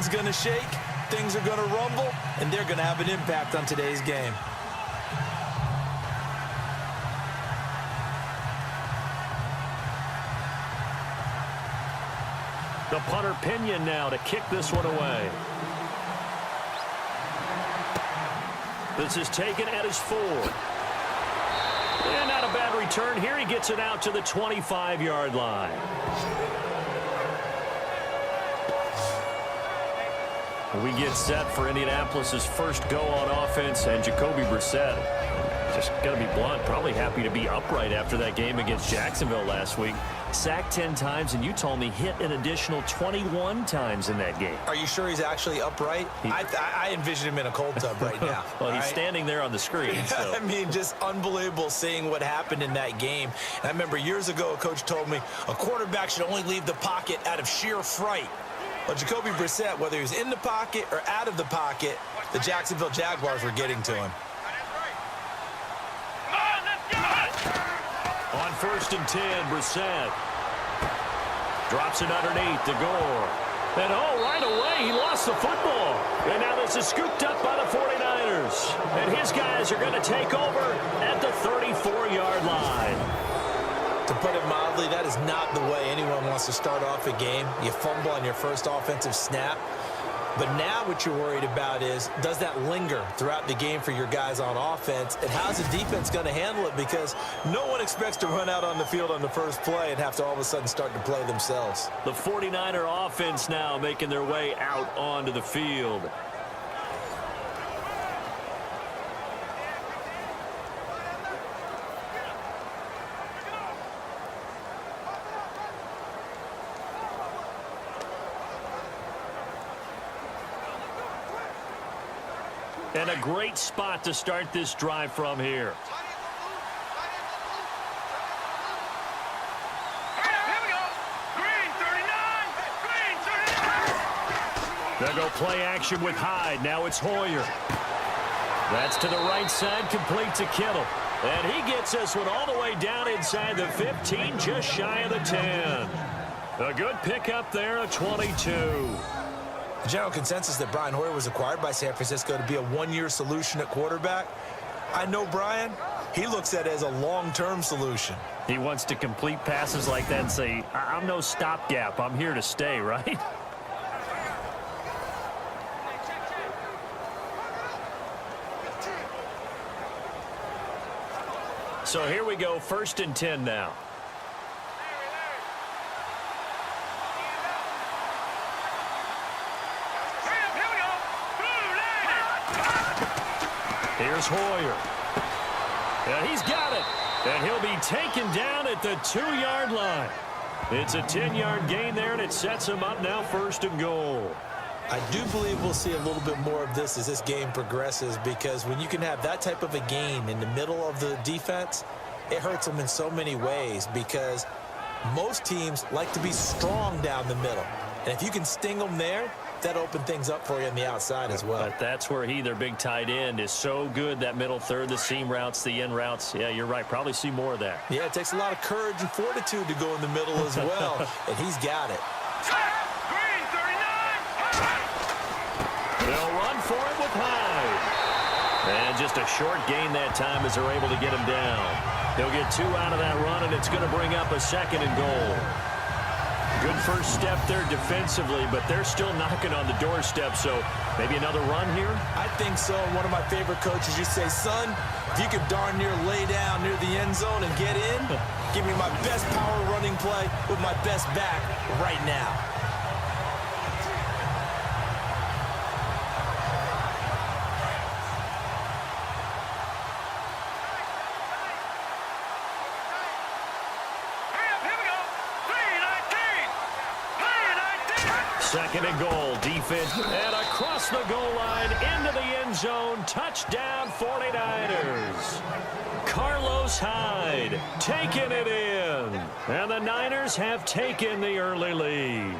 ground's going to shake, things are going to rumble, and they're going to have an impact on today's game. The punter Pinion now to kick this one away. This is taken at his 4. And not a bad return here. He gets it out to the 25-yard line. We get set for Indianapolis's first go on offense, and Jacoby Brissett, just going to be blunt, probably happy to be upright after that game against Jacksonville last week. Sacked 10 times, and you told me hit an additional 21 times in that game. Are you sure he's actually upright? I envision him in a cold tub right now. Well, he's standing there on the screen. So. I mean, just unbelievable seeing what happened in that game. And I remember years ago, a coach told me a quarterback should only leave the pocket out of sheer fright. Well, Jacoby Brissett, whether he was in the pocket or out of the pocket, the Jacksonville Jaguars were getting to him. On 1st and 10, Brissett drops it underneath to Gore. And right away, he lost the football. And now this is scooped up by the 49ers. And his guys are going to take over at the 34-yard line. To put it mildly, that is not the way anyone wants to start off a game. You fumble on your first offensive snap. But now what you're worried about is, does that linger throughout the game for your guys on offense? And how's the defense going to handle it? Because no one expects to run out on the field on the first play and have to all of a sudden start to play themselves. The 49er offense now making their way out onto the field. And a great spot to start this drive from here. They'll go play action with Hyde. Now it's Hoyer. That's to the right side, complete to Kittle. And he gets this one all the way down inside the 15, just shy of the 10. A good pickup there, a 22. The general consensus that Brian Hoyer was acquired by San Francisco to be a one-year solution at quarterback. I know Brian, he looks at it as a long-term solution. He wants to complete passes like that and say, I'm no stopgap, I'm here to stay, right? So here we go, 1st and 10 now. Here's Hoyer. And he's got it. And he'll be taken down at the 2-yard line. It's a 10-yard gain there, and it sets him up now 1st and goal. I do believe we'll see a little bit more of this as this game progresses, because when you can have that type of a gain in the middle of the defense, it hurts them in so many ways, because most teams like to be strong down the middle. And if you can sting them there, that opened things up for you on the outside as well. But that's where their big tight end, is so good, that middle third, the seam routes, the in routes. Yeah, you're right. Probably see more of that. Yeah, it takes a lot of courage and fortitude to go in the middle as well, and he's got it. They'll run for it with Hyde. And just a short gain that time as they're able to get him down. They'll get 2 out of that run, and it's going to bring up a 2nd and goal. Good first step there defensively, but they're still knocking on the doorstep, so maybe another run here? I think so. One of my favorite coaches used to say, son, if you could darn near lay down near the end zone and get in, give me my best power running play with my best back right now. Second and goal, defense, and across the goal line, into the end zone, touchdown 49ers. Carlos Hyde taking it in, and the Niners have taken the early lead.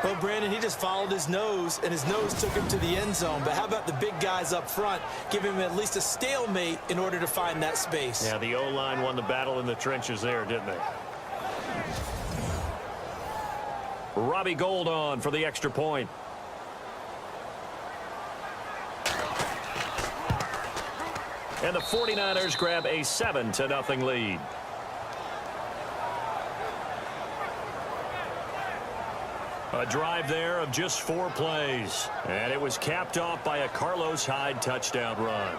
Well, Brandon, he just followed his nose, and his nose took him to the end zone. But how about the big guys up front, give him at least a stalemate in order to find that space? Yeah, the O-line won the battle in the trenches there, didn't they? Robbie Gould on for the extra point. And the 49ers grab a 7-0 lead. A drive there of just 4 plays. And it was capped off by a Carlos Hyde touchdown run.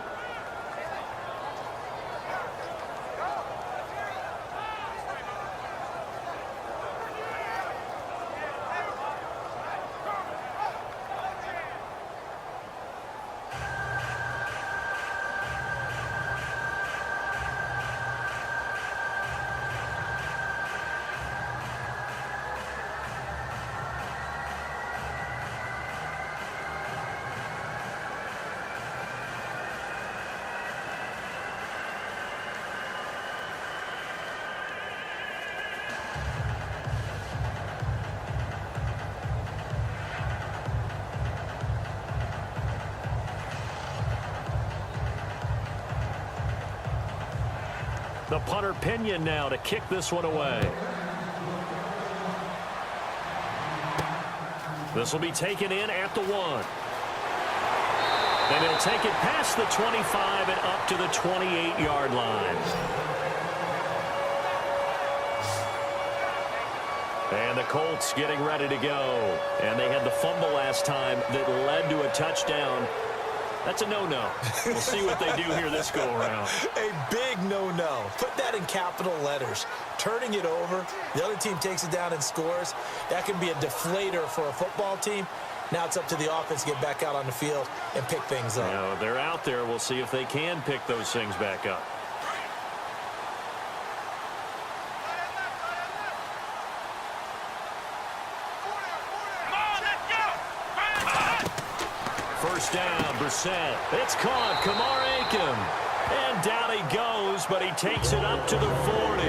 The punter Pinion now to kick this one away. This will be taken in at the 1. And he'll take it past the 25 and up to the 28-yard line. And the Colts getting ready to go. And they had the fumble last time that led to a touchdown. That's a no-no. We'll see what they do here this go-around. A big no-no. Put that in capital letters. Turning it over, the other team takes it down and scores. That can be a deflator for a football team. Now it's up to the offense to get back out on the field and pick things up. Now, they're out there. We'll see if they can pick those things back up. First down, Brissett. It's caught. Kamar Aiken. And down he goes, but he takes it up to the 40.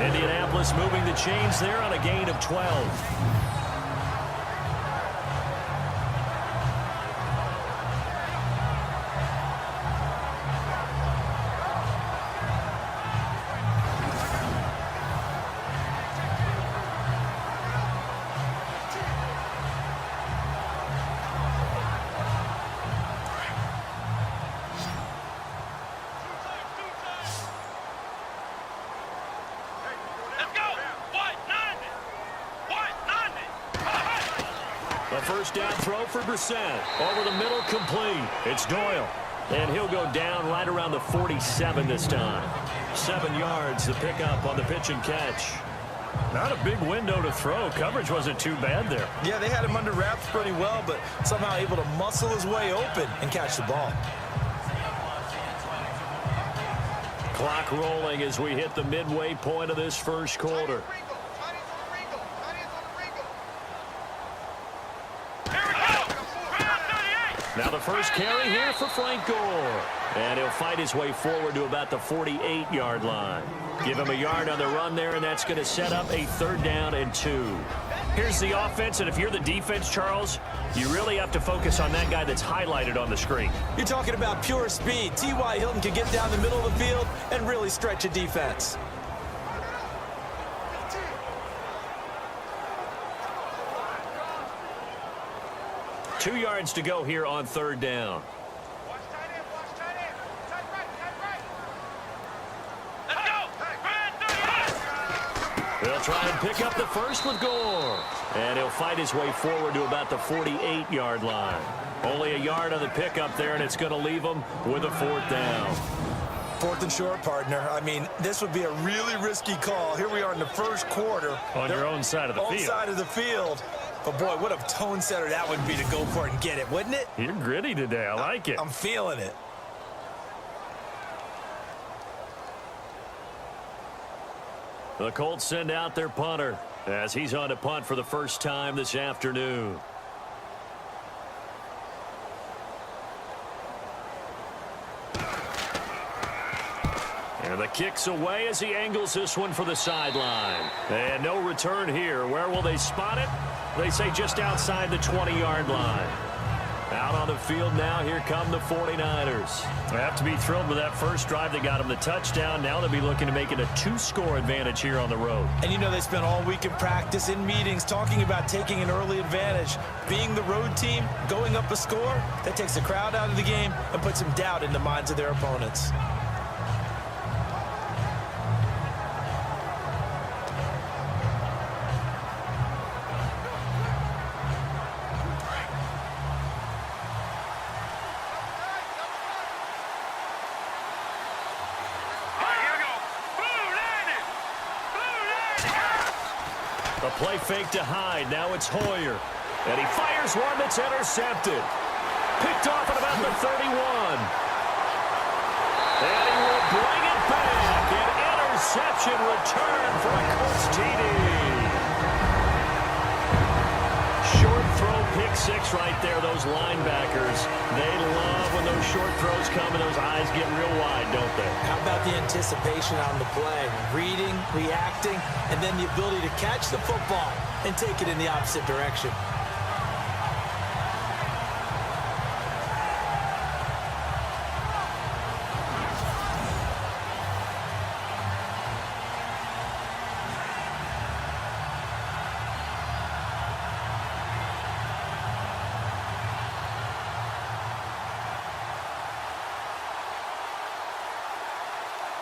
Indianapolis moving the chains there on a gain of 12. First down throw for Brissett. Over the middle, complete. It's Doyle. And he'll go down right around the 47 this time. 7 yards to pick up on the pitch and catch. Not a big window to throw. Coverage wasn't too bad there. Yeah, they had him under wraps pretty well, but somehow able to muscle his way open and catch the ball. Clock rolling as we hit the midway point of this first quarter. Now the first carry here for Frank Gore. And he'll fight his way forward to about the 48-yard line. Give him a yard on the run there, and that's going to set up a 3rd down and 2. Here's the offense, and if you're the defense, Charles, you really have to focus on that guy that's highlighted on the screen. You're talking about pure speed. T.Y. Hilton can get down the middle of the field and really stretch a defense. Two yards to go here on 3rd down. They'll try and pick up the first with Gore. And he'll fight his way forward to about the 48-yard line. Only a yard on the pickup there, and it's going to leave him with a 4th down. 4th and short, partner. I mean, this would be a really risky call. Here we are in the first quarter. On your own side of the field. Own side of the field. But, boy, what a tone setter that would be to go for it and get it, wouldn't it? You're gritty today. I like it. I'm feeling it. The Colts send out their punter as he's on to punt for the first time this afternoon. And the kick's away as he angles this one for the sideline. And no return here. Where will they spot it? They say just outside the 20-yard line. Out on the field now, here come the 49ers. They have to be thrilled with that first drive. They got them the touchdown. Now they'll be looking to make it a 2-score advantage here on the road. And you know they spent all week in practice, in meetings, talking about taking an early advantage. Being the road team, going up a score, that takes the crowd out of the game and puts some doubt in the minds of their opponents. The play fake to Hyde. Now it's Hoyer. And he fires one that's intercepted. Picked off at about the 31. And he will bring it back. An interception return for a Colts TD. Short throw, pick six right there. Those linebackers, they love when those short throws come and those eyes get real wide, don't they? How about the anticipation on the play? Reading, reacting, and then the ability to catch the football and take it in the opposite direction.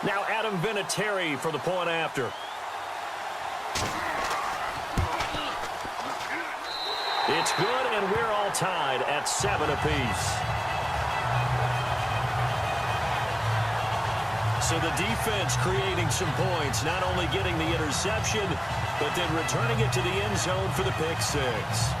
Now Adam Vinatieri for the point after. It's good, and we're all tied at 7 apiece. So the defense creating some points, not only getting the interception, but then returning it to the end zone for the pick six.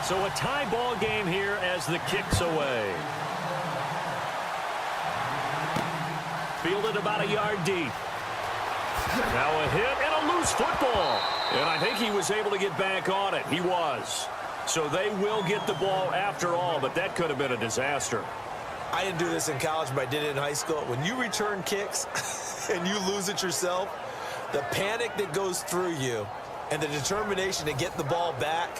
So a tie ball game here as the kick's away. Fielded about a yard deep. Now a hit and a loose football. And I think he was able to get back on it. He was. So they will get the ball after all, but that could have been a disaster. I didn't do this in college, but I did it in high school. When you return kicks and you lose it yourself, the panic that goes through you and the determination to get the ball back,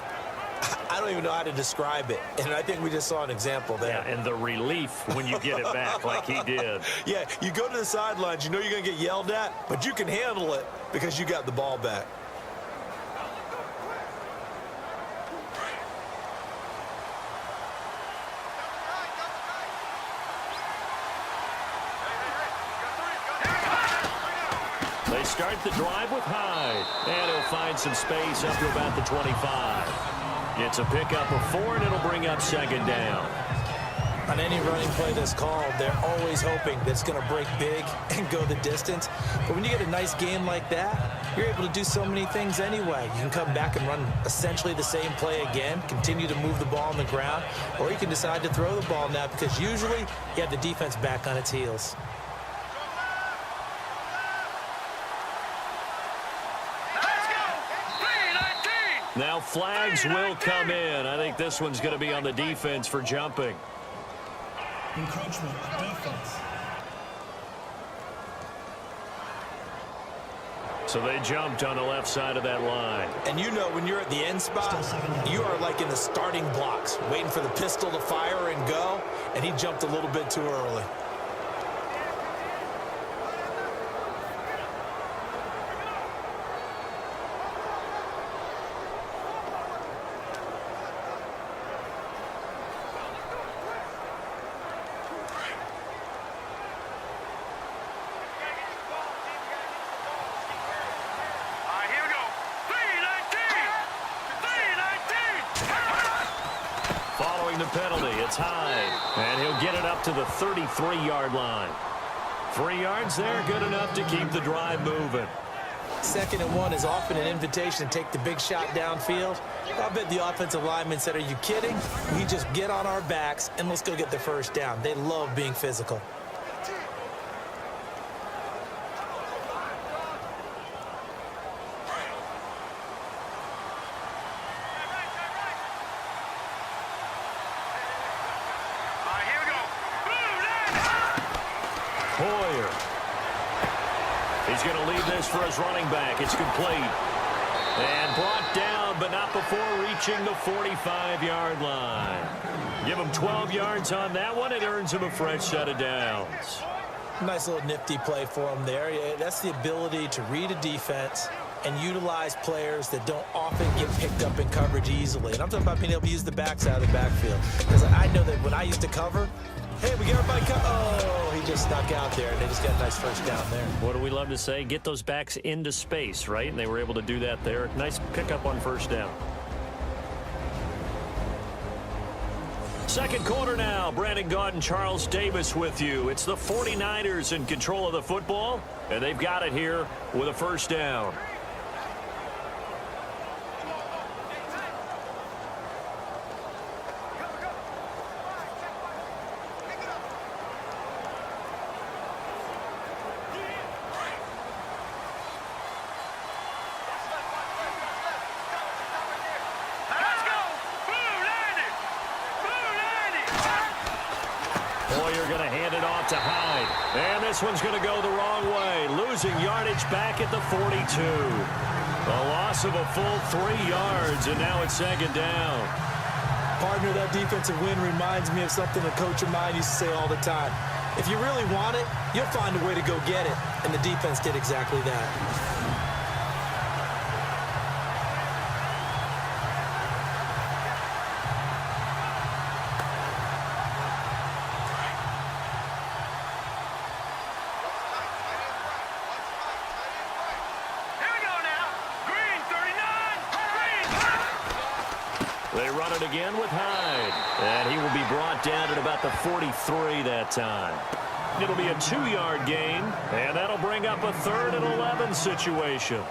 I don't even know how to describe it. And I think we just saw an example there. Yeah, and the relief when you get it back like he did. Yeah, you go to the sidelines, you know you're going to get yelled at, but you can handle it because you got the ball back. They start the drive with Hyde. And he'll find some space up to about the 25. It's a pickup of 4, and it'll bring up second down. On any running play that's called, they're always hoping that it's going to break big and go the distance. But when you get a nice game like that, you're able to do so many things anyway. You can come back and run essentially the same play again, continue to move the ball on the ground, or you can decide to throw the ball now because usually you have the defense back on its heels. Now flags will come in. I think this one's going to be on the defense for jumping. Encroachment, defense. So they jumped on the left side of that line. And you know when you're at the end spot, you are like in the starting blocks, waiting for the pistol to fire and go, and he jumped a little bit too early. The penalty, it's Hyde, and he'll get it up to the 33-yard line. 3 yards there, good enough to keep the drive moving. 2nd and 1 is often an invitation to take the big shot downfield. I bet the offensive lineman said, are you kidding? We just get on our backs and let's go get the first down. They love being physical. Hoyer. He's going to leave this for his running back. It's complete. And brought down, but not before reaching the 45-yard line. Give him 12 yards on that one. It earns him a fresh set of downs. Nice little nifty play for him there. Yeah, that's the ability to read a defense and utilize players that don't often get picked up in coverage easily. And I'm talking about being able to use the backside of the backfield. Because I know that when I used to cover, hey, we got everybody oh, he just snuck out there, and they just got a nice first down there. What do we love to say? Get those backs into space, right? And they were able to do that there. Nice pickup on first down. Second quarter now. Brandon Gaudin and Charles Davis with you. It's the 49ers in control of the football, and they've got it here with a first down. To Hyde. And this one's going to go the wrong way. Losing yardage back at the 42. A loss of a full 3 yards, and now it's second down. Partner, that defensive win reminds me of something a coach of mine used to say all the time. If you really want it, you'll find a way to go get it. And the defense did exactly that. Again with Hyde, and he will be brought down at about the 43 that time. It'll be a 2-yard gain, and that'll bring up a 3rd and 11 situation.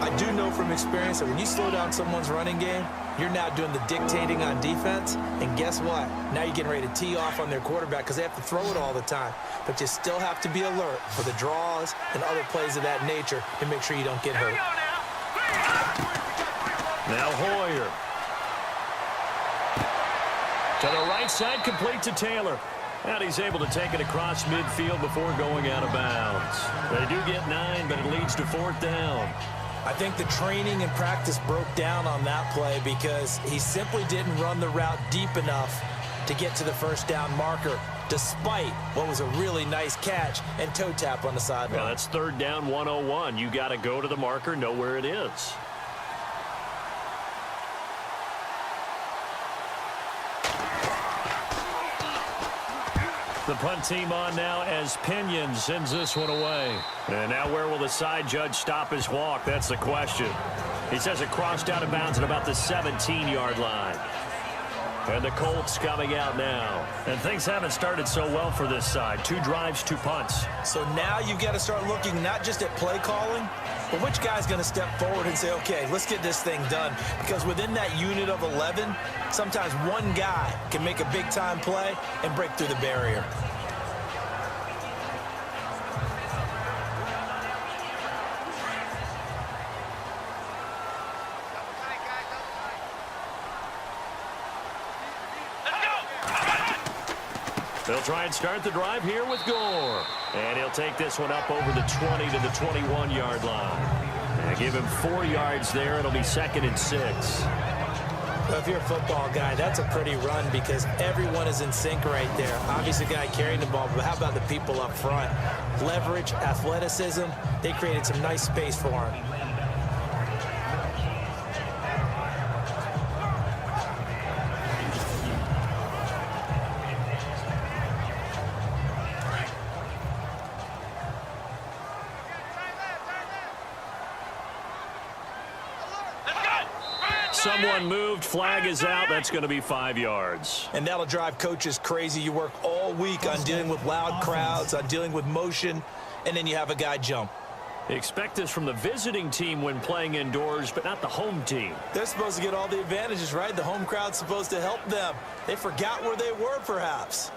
I do know from experience that when you slow down someone's running game, you're now doing the dictating on defense, and guess what? Now you're getting ready to tee off on their quarterback because they have to throw it all the time. But you still have to be alert for the draws and other plays of that nature to make sure you don't get hurt. Now Hoyer. To the right side, complete to Taylor. And he's able to take it across midfield before going out of bounds. They do get 9, but it leads to 4th down. I think the training and practice broke down on that play because he simply didn't run the route deep enough to get to the first down marker, despite what was a really nice catch and toe tap on the sideline. Well, that's 3rd down 101. You got to go to the marker, know where it is. The punt team on now as Pinion sends this one away. And now where will the side judge stop his walk? That's the question. He says it crossed out of bounds at about the 17-yard line. And the Colts coming out now. And things haven't started so well for this side. 2 drives, 2 punts. So now you've got to start looking not just at play calling, but which guy's going to step forward and say, okay, let's get this thing done. Because within that unit of 11, sometimes one guy can make a big-time play and break through the barrier. They'll try and start the drive here with Gore. And he'll take this one up over the 20 to the 21-yard line. And give him 4 yards there. It'll be 2nd and 6. Well, if you're a football guy, that's a pretty run because everyone is in sync right there. Obviously, the guy carrying the ball, but how about the people up front? Leverage, athleticism, they created some nice space for him. Someone moved. Flag is out. That's going to be 5 yards. And that'll drive coaches crazy. You work all week on dealing with loud crowds, on dealing with motion, and then you have a guy jump. Expect this from the visiting team when playing indoors, but not the home team. They're supposed to get all the advantages, right? The home crowd's supposed to help them. They forgot where they were, perhaps.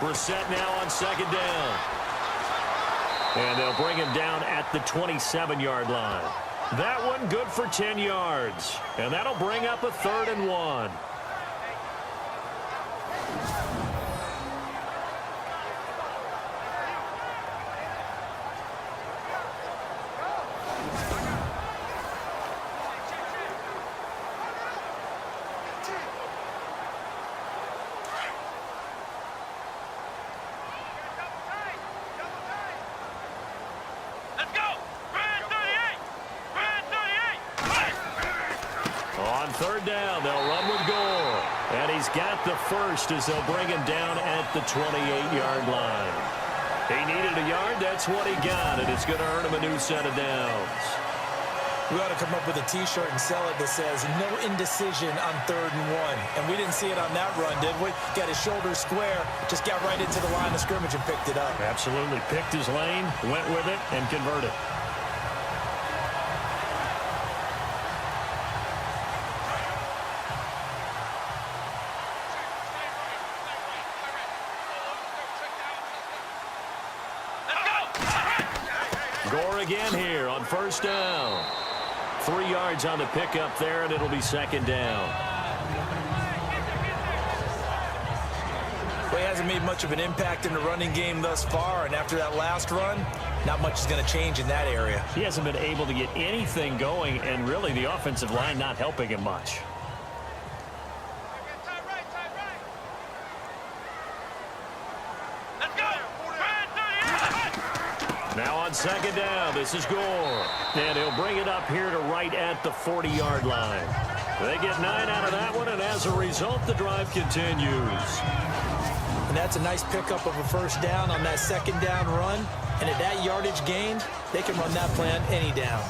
Brissett now on second down. And they'll bring him down at the 27-yard line. That one good for 10 yards. And that'll bring up a 3rd and 1. On 3rd down, they'll run with Gore. And he's got the first as they'll bring him down at the 28-yard line. He needed a yard. That's what he got, and it's going to earn him a new set of downs. We ought to come up with a T-shirt and sell it that says, no indecision on 3rd and 1. And we didn't see it on that run, did we? Got his shoulders square, just got right into the line of scrimmage and picked it up. Absolutely. Picked his lane, went with it, and converted. Gore again here on 1st down. 3 yards on the pickup there, and it'll be 2nd down. Well, he hasn't made much of an impact in the running game thus far, and after that last run, not much is going to change in that area. He hasn't been able to get anything going, and really the offensive line not helping him much. Now on 2nd down, this is Gore. And he'll bring it up here to right at the 40-yard line. They get 9 out of that one, and as a result, the drive continues. And that's a nice pickup of a 1st down on that 2nd down run. And at that yardage gained, they can run that play on any down.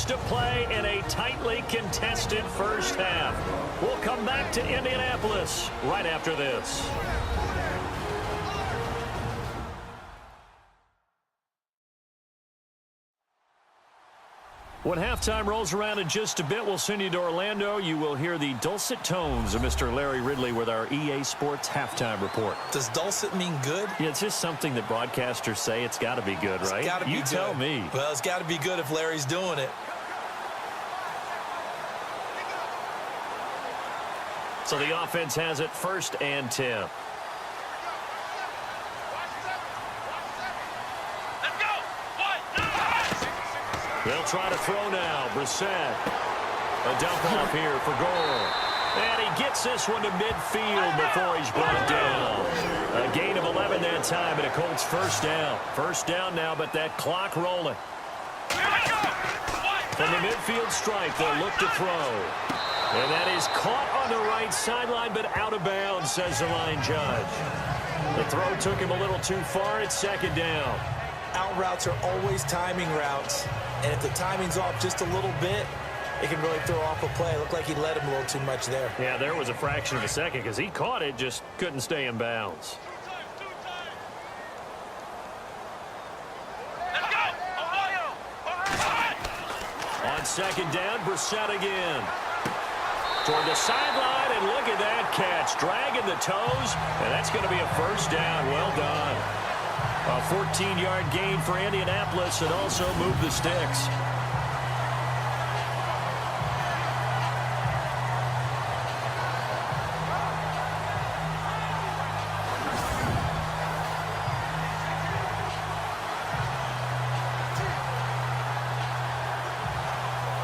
To play in a tightly contested first half. We'll come back to Indianapolis right after this. When halftime rolls around in just a bit, we'll send you to Orlando. You will hear the dulcet tones of Mr. Larry Ridley with our EA Sports halftime report. Does dulcet mean good? Yeah, it's just something that broadcasters say. It's got to be good, right? It's got to be good. You tell me. Well, it's got to be good if Larry's doing it. So the offense has it 1st and 10. They'll try to throw now. Brissett. A dump off here for Gore. And he gets this one to midfield before he's brought down. A gain of 11 that time, and a Colts 1st down. 1st down now, but that clock rolling. From the midfield stripe, they'll look to throw. And that is caught on the right sideline, but out of bounds, says the line judge. The throw took him a little too far. It's 2nd down. Out routes are always timing routes. And if the timing's off just a little bit, it can really throw off a play. It looked like he let him a little too much there. Yeah, there was a fraction of a second because he caught it, just couldn't stay in bounds. On 2nd down, Brissett again. Toward the sideline, and look at that catch. Dragging the toes, and that's going to be a 1st down. Well done. A 14-yard gain for Indianapolis, and also moved the sticks.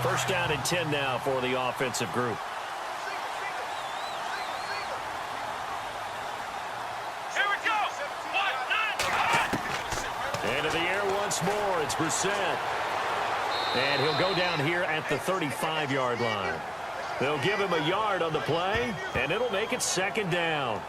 First down and 10 now for the offensive group. Into the air once more. It's Brissett. And he'll go down here at the 35-yard line. They'll give him a yard on the play, and it'll make it second down.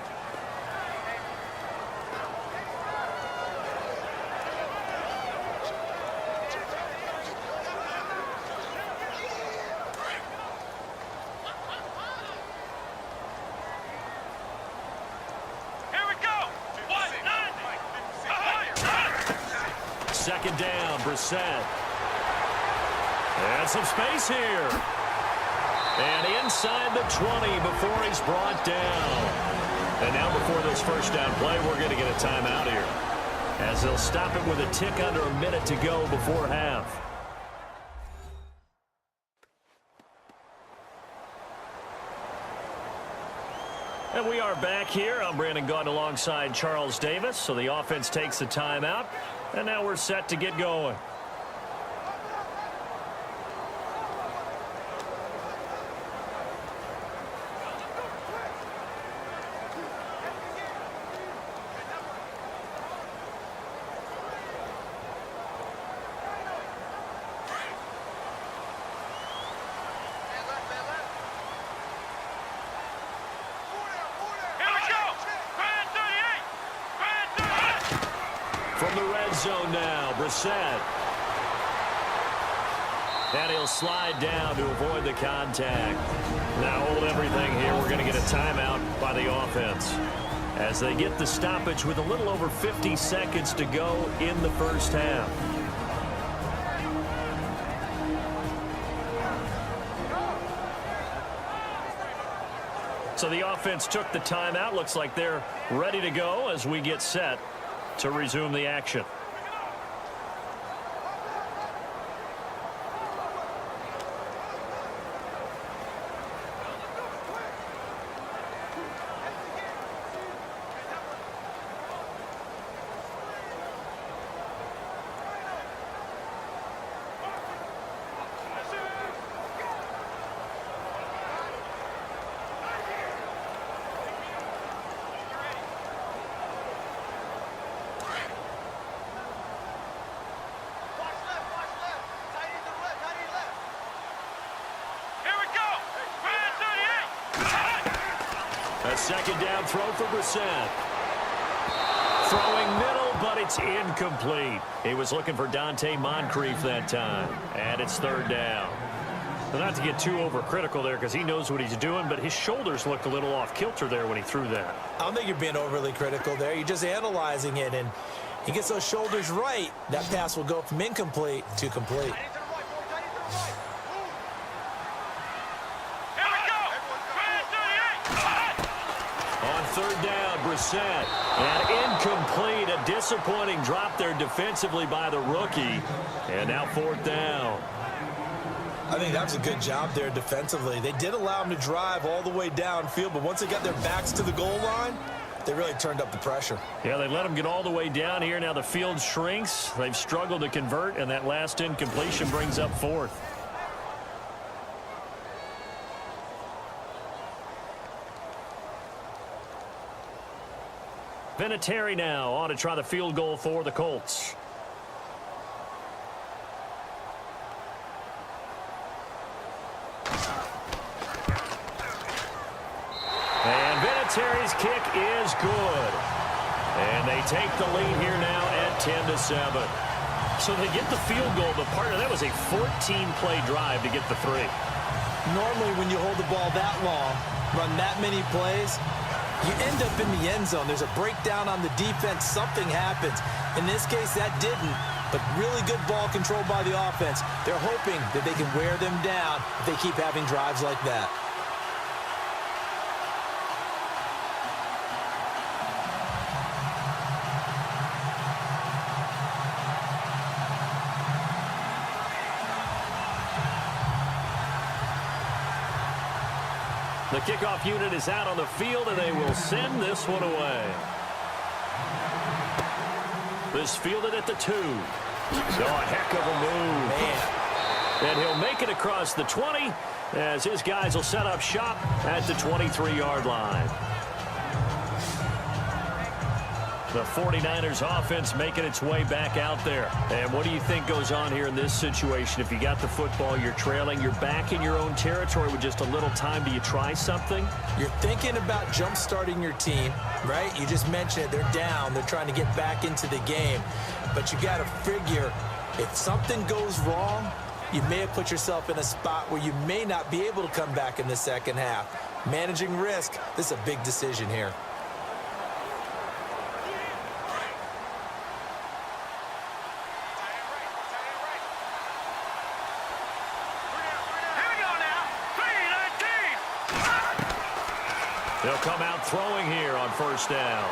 Second down, Brissett. And some space here. And inside the 20 before he's brought down. And now before this first down play, we're going to get a timeout here, as they'll stop it with a tick under a minute to go before half. And we are back here. I'm Brandon Gaudin alongside Charles Davis. So the offense takes the timeout. And now we're set to get going. From the red zone now, Brissett. And he'll slide down to avoid the contact. Now hold everything here. We're going to get a timeout by the offense, as they get the stoppage with a little over 50 seconds to go in the first half. So the offense took the timeout. Looks like they're ready to go as we get set to resume the action. A second down throw for Brissett. Throwing middle, but it's incomplete. He was looking for Dante Moncrief that time. And it's third down. But not to get too overcritical there, because he knows what he's doing, but his shoulders looked a little off kilter there when he threw that. I don't think you're being overly critical there. You're just analyzing it, and he gets those shoulders right. That pass will go from incomplete to complete. Third down, Brissett. And incomplete. A disappointing drop there defensively by the rookie. And now fourth down. I think that was a good job there defensively. They did allow him to drive all the way downfield, but once they got their backs to the goal line, they really turned up the pressure. Yeah, they let him get all the way down here. Now the field shrinks. They've struggled to convert, and that last incompletion brings up fourth. Vinatieri now on to try the field goal for the Colts. And Vinatieri's kick is good. And they take the lead here now at 10-7. So they get the field goal, but partner, that was a 14-play drive to get the three. Normally when you hold the ball that long, run that many plays, you end up in the end zone. There's a breakdown on the defense. Something happens. In this case, that didn't. But really good ball control by the offense. They're hoping that they can wear them down if they keep having drives like that. The kickoff unit is out on the field, and they will send this one away. This fielded at the 2. So a heck of a move. Man. And he'll make it across the 20 as his guys will set up shop at the 23-yard line. The 49ers offense making its way back out there. And what do you think goes on here in this situation? If you got the football, you're trailing, you're back in your own territory with just a little time. Do you try something? You're thinking about jump-starting your team, right? You just mentioned it. They're down. They're trying to get back into the game. But you got to figure if something goes wrong, you may have put yourself in a spot where you may not be able to come back in the second half. Managing risk, this is a big decision here. They'll come out throwing here on first down.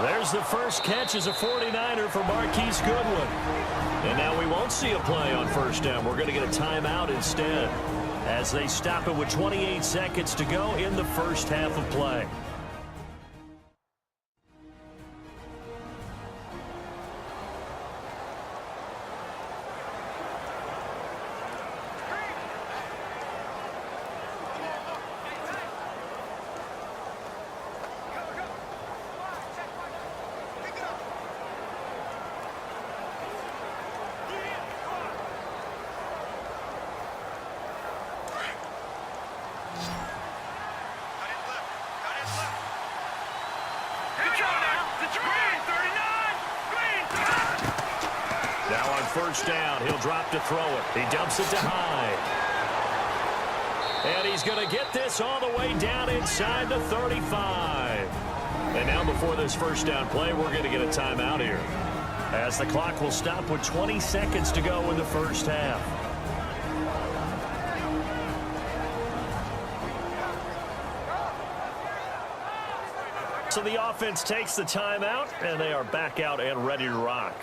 There's the first catch as a 49er for Marquise Goodwin. And now we won't see a play on first down. We're going to get a timeout instead as they stop it with 28 seconds to go in the first half of play. Now on first down, he'll drop to throw it. He dumps it to Hyde. And he's going to get this all the way down inside the 35. And now before this first down play, we're going to get a timeout here, as the clock will stop with 20 seconds to go in the first half. So the offense takes the timeout, and they are back out and ready to rock.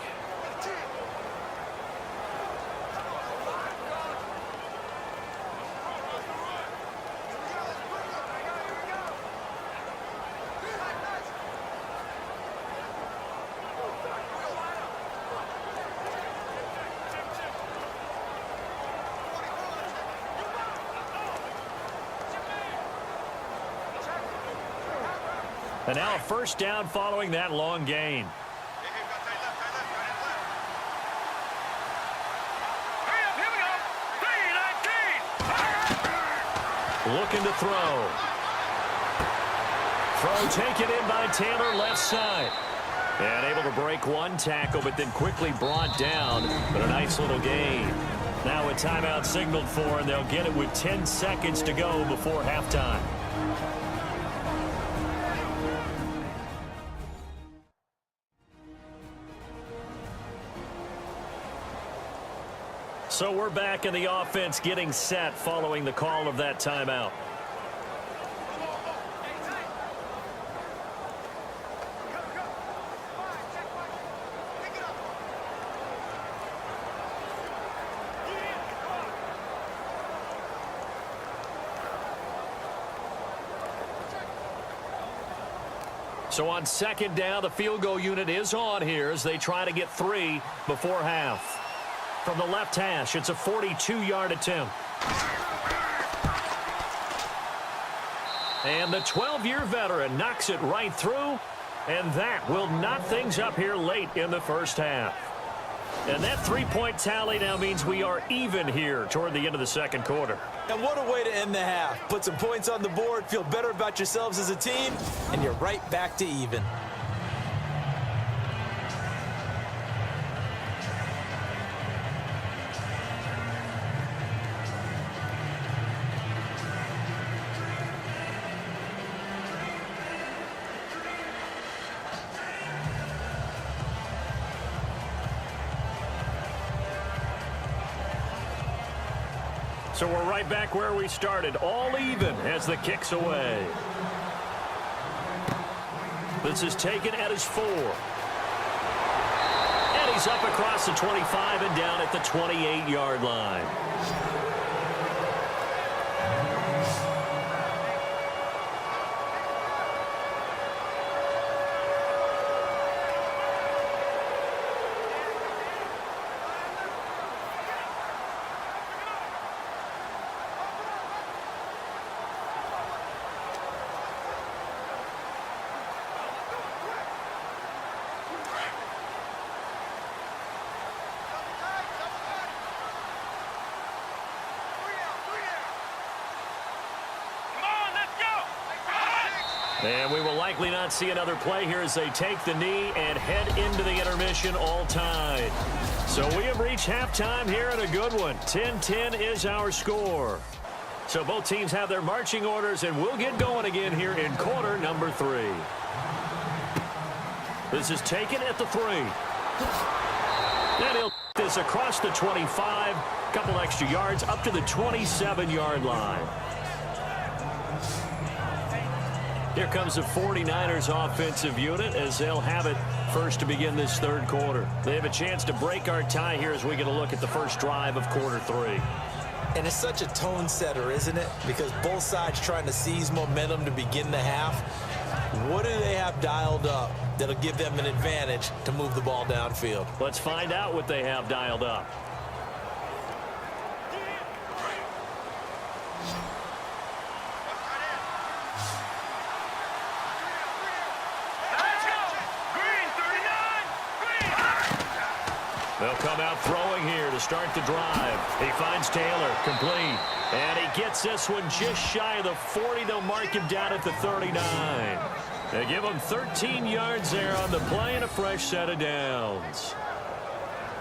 And now a first down following that long gain. Looking to throw. Throw taken in by Taylor left side. And able to break one tackle, but then quickly brought down. But a nice little gain. Now a timeout signaled for, and they'll get it with 10 seconds to go before halftime. So we're back in the offense getting set following the call of that timeout. So on second down, the field goal unit is on here as they try to get 3 before half. From the left hash, it's a 42-yard attempt. And the 12-year veteran knocks it right through, and that will knot things up here late in the first half. And that three-point tally now means we are even here toward the end of the second quarter. And what a way to end the half. Put some points on the board, feel better about yourselves as a team, and you're right back to even. So we're right back where we started, all even as the kick's away. This is taken at his 4. And he's up across the 25 and down at the 28-yard line. And we will likely not see another play here as they take the knee and head into the intermission all tied. So we have reached halftime here in a good one. 10-10 is our score. So both teams have their marching orders, and we'll get going again here in quarter number 3. This is taken at the 3. And he'll get this across the 25. Couple extra yards up to the 27-yard line. Here comes the 49ers offensive unit as they'll have it first to begin this third quarter. They have a chance to break our tie here as we get a look at the first drive of quarter 3. And it's such a tone setter, isn't it? Because both sides trying to seize momentum to begin the half. What do they have dialed up that'll give them an advantage to move the ball downfield? Let's find out what they have dialed up. They'll come out throwing here to start the drive. He finds Taylor, complete. And he gets this one just shy of the 40. They'll mark him down at the 39. They give him 13 yards there on the play and a fresh set of downs.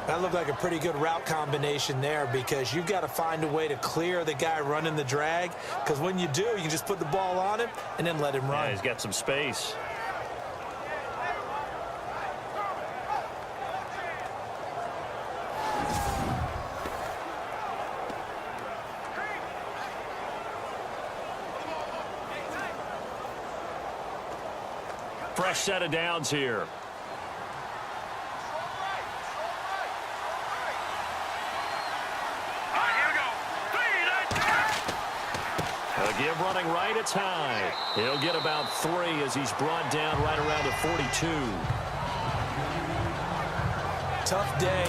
That looked like a pretty good route combination there because you've got to find a way to clear the guy running the drag, because when you do, you can just put the ball on him and then let him run. Yeah, he's got some space. Fresh set of downs here. They'll give running right, it's high. He'll get about 3 as he's brought down right around the 42. Tough day,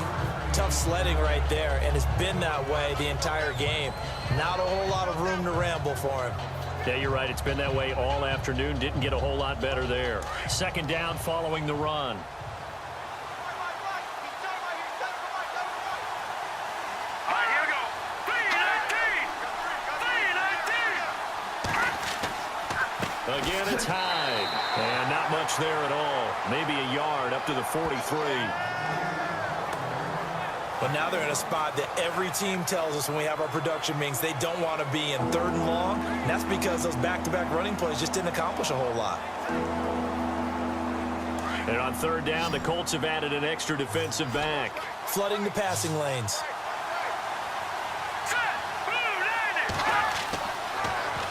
tough sledding right there, and it's been that way the entire game. Not a whole lot of room to ramble for him. Yeah, you're right. It's been that way all afternoon. Didn't get a whole lot better there. Second down following the run. Again, it's high. And not much there at all. Maybe a yard up to the 43. But now they're in a spot that every team tells us when we have our production meetings they don't want to be in 3rd and long. And that's because those back-to-back running plays just didn't accomplish a whole lot. And on 3rd down, the Colts have added an extra defensive back. Flooding the passing lanes.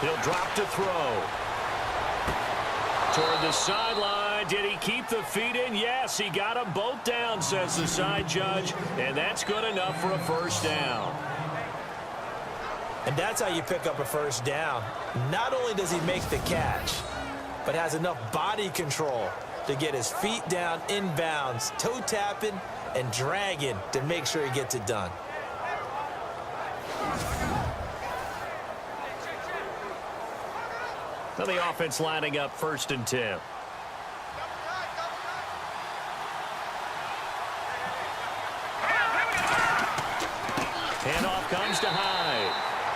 He'll drop to throw. Toward the sideline. Did he keep the feet in? Yes, he got them both down, says the side judge. And that's good enough for a first down. And that's how you pick up a first down. Not only does he make the catch, but has enough body control to get his feet down inbounds, toe tapping and dragging to make sure he gets it done. So the offense lining up 1st and 10. Handoff comes to Hyde.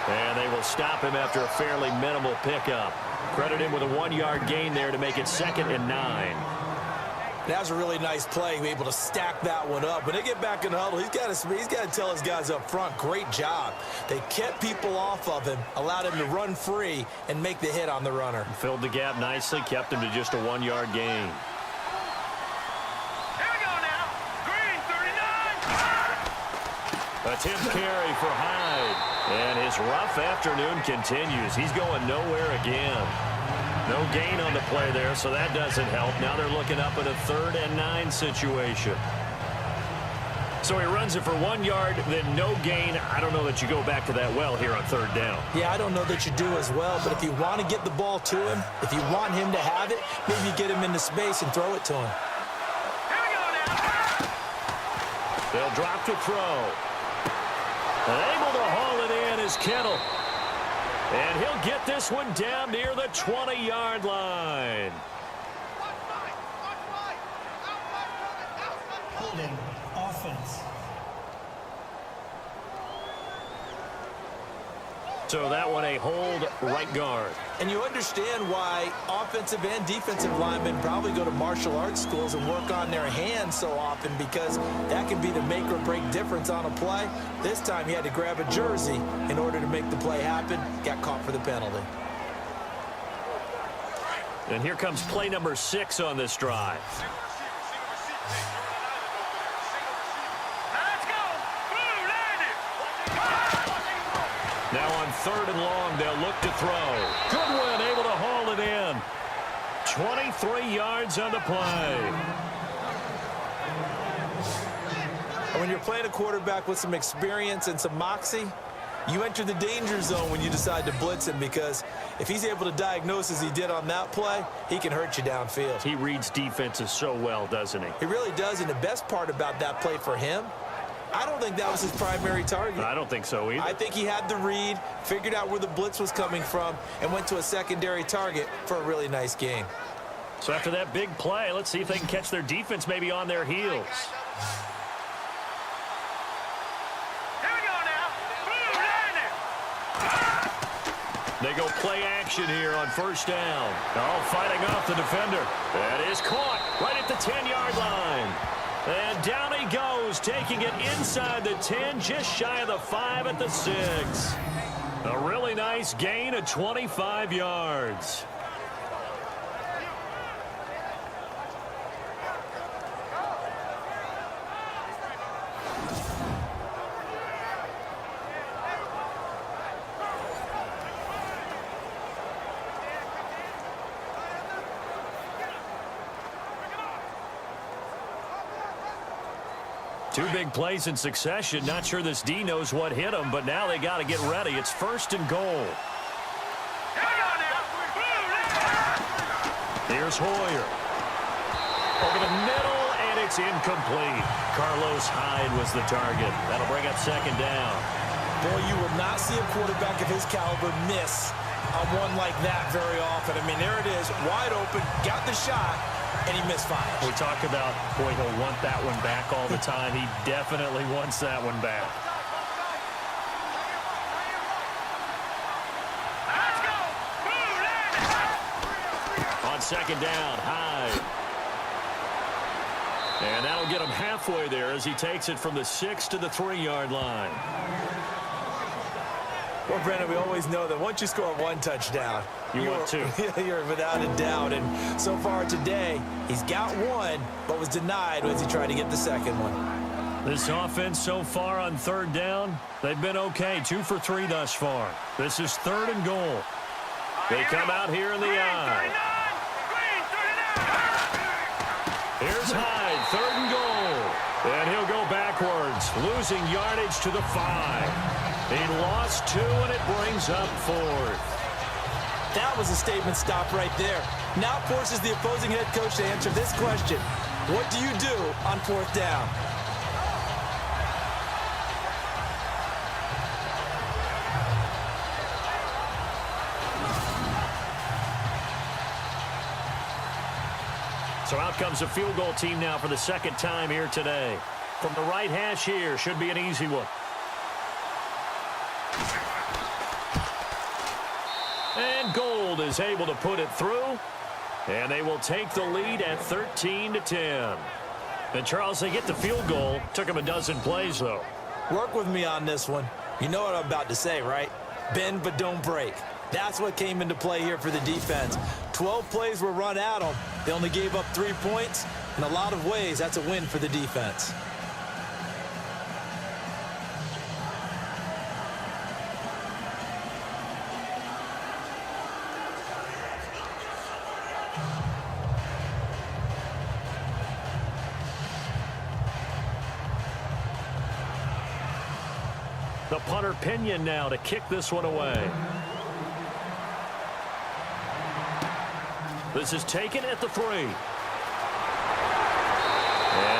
And they will stop him after a fairly minimal pickup. Credit him with a 1-yard gain there to make it 2nd and 9. That was a really nice play, be able to stack that one up. When they get back in the huddle, he's got to tell his guys up front, great job. They kept people off of him, allowed him to run free and make the hit on the runner. Filled the gap nicely, kept him to just a 1-yard gain. Here we go now. Green, 39. A tip carry for Hyde. And his rough afternoon continues. He's going nowhere again. No gain on the play there, so that doesn't help. Now they're looking up at a 3rd and 9 situation. So he runs it for 1 yard, then no gain. I don't know that you go back to that well here on 3rd down. Yeah, I don't know that you do as well, but if you want to get the ball to him, if you want him to have it, maybe you get him into space and throw it to him. Here we go now. They'll drop to throw. And able to haul it in is Kittle. And he'll get this one down near the 20-yard line. So that one a hold right guard. And you understand why offensive and defensive linemen probably go to martial arts schools and work on their hands so often, because that can be the make or break difference on a play. This time he had to grab a jersey in order to make the play happen. Got caught for the penalty. And here comes play number 6 on this drive. Let's go. Blue, land it. Now on 3rd and long, they'll look to throw. Goodwin able to haul it in. 23 yards on the play. And when you're playing a quarterback with some experience and some moxie, you enter the danger zone when you decide to blitz him, because if he's able to diagnose as he did on that play, he can hurt you downfield. He reads defenses so well, doesn't he? He really does, and the best part about that play for him, I don't think that was his primary target. I don't think so either. I think he had the read, figured out where the blitz was coming from, and went to a secondary target for a really nice gain. So after that big play, let's see if they can catch their defense maybe on their heels. They go play action here on 1st down. Oh, fighting off the defender. That is caught right at the 10-yard line. And down he goes, taking it inside the 10, just shy of the 5 at the 6. A really nice gain of 25 yards. Two big plays in succession. Not sure this D knows what hit him, but now they got to get ready. It's 1st and goal. Here's Hoyer. Over the middle, and it's incomplete. Carlos Hyde was the target. That'll bring up 2nd down. Boy, you will not see a quarterback of his caliber miss on one like that very often. I mean, there it is, wide open, got the shot, and he misfired. We talk about, boy, he'll want that one back all the time. He definitely wants that one back. On 2nd down, Hyde. And that'll get him halfway there as he takes it from the 6 to the 3-yard line. Well, Brandon, we always know that once you score one touchdown, you want two. You're without a doubt. And so far today, he's got one, but was denied as he tried to get the second one. This offense so far on 3rd down, they've been okay. 2 for 3 thus far. This is 3rd and goal. They come out here in the eye. Here's Hyde, 3rd and goal. And he'll go backwards, losing yardage to the 5. He lost 2, and it brings up 4th. That was a statement stop right there. Now forces the opposing head coach to answer this question. What do you do on 4th down? So out comes a field goal team now for the 2nd time here today. From the right hash here, should be an easy one. And Gold is able to put it through, and they will take the lead at 13-10. And Charles, they get the field goal. Took them a dozen plays, though. Work with me on this one. You know what I'm about to say, right? Bend but don't break. That's what came into play here for the defense. 12 plays were run at them. They only gave up 3 points. In a lot of ways, that's a win for the defense. The punter Pinion now to kick this one away. This is taken at the 3. And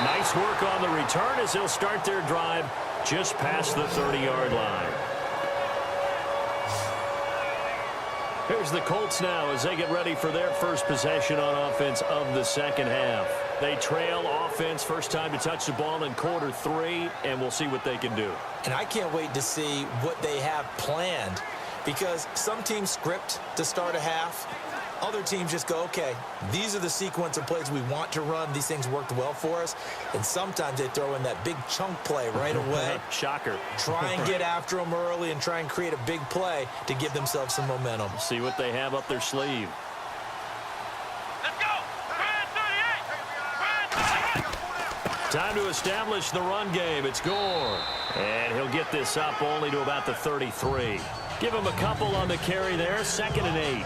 nice work on the return as they'll start their drive just past the 30-yard line. Here's the Colts now as they get ready for their first possession on offense of the 2nd half. They trail offense, first time to touch the ball in quarter 3, and we'll see what they can do. And I can't wait to see what they have planned because some teams script to start a half. Other teams just go, okay, these are the sequence of plays we want to run. These things worked well for us. And sometimes they throw in that big chunk play right away. Shocker. Try and get after them early and try and create a big play to give themselves some momentum. See what they have up their sleeve. Let's go. Time to establish the run game. It's Gore. And he'll get this up only to about the 33. Give him a couple on the carry there. 2nd and 8.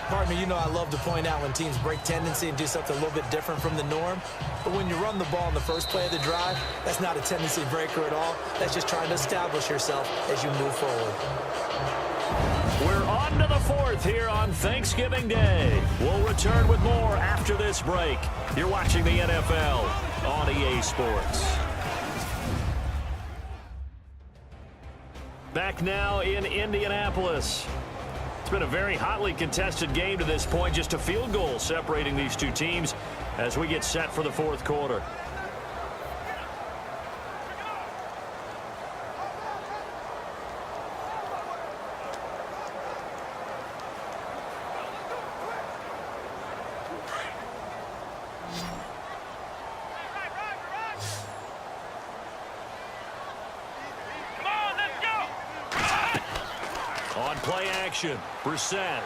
Pardon me, you know I love to point out when teams break tendency and do something a little bit different from the norm. But when you run the ball in the first play of the drive, that's not a tendency breaker at all. That's just trying to establish yourself as you move forward. We're on to the 4th here on Thanksgiving Day. We'll return with more after this break. You're watching the NFL on EA Sports. Back now in Indianapolis. It's been a very hotly contested game to this point. Just a field goal separating these two teams as we get set for the 4th quarter. Play action. Brissett.